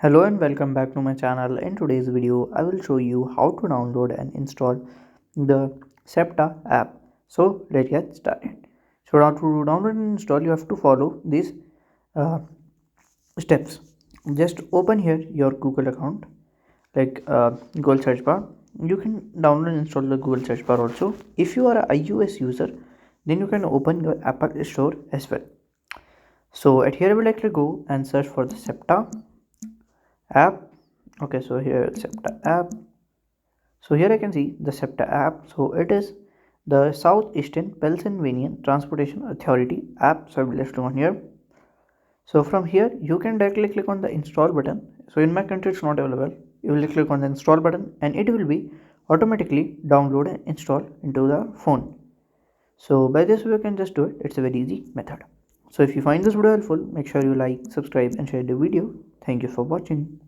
Hello and welcome back to my channel. In today's video, I will show you how to download and install the SEPTA app. So let's get started. So now to download and install, you have to follow these uh, steps. Just open here your Google account, like Google search bar. You can download and install the Google search bar also. If you are a iOS user, then you can open your Apple Store as well. So at here, I will actually go and search for the SEPTA app. Okay, so here SEPTA app. So here I can see the SEPTA app. So it is the Southeastern Pennsylvania Transportation Authority app. So I will just click on here. So from here you can directly click on the install button. So in my country it's not available. You will click on the install button and it will be automatically download and install into the phone. So by this way you can just do it. It's a very easy method. So if you find this video helpful, make sure you like, subscribe and share the video. Thank you for watching.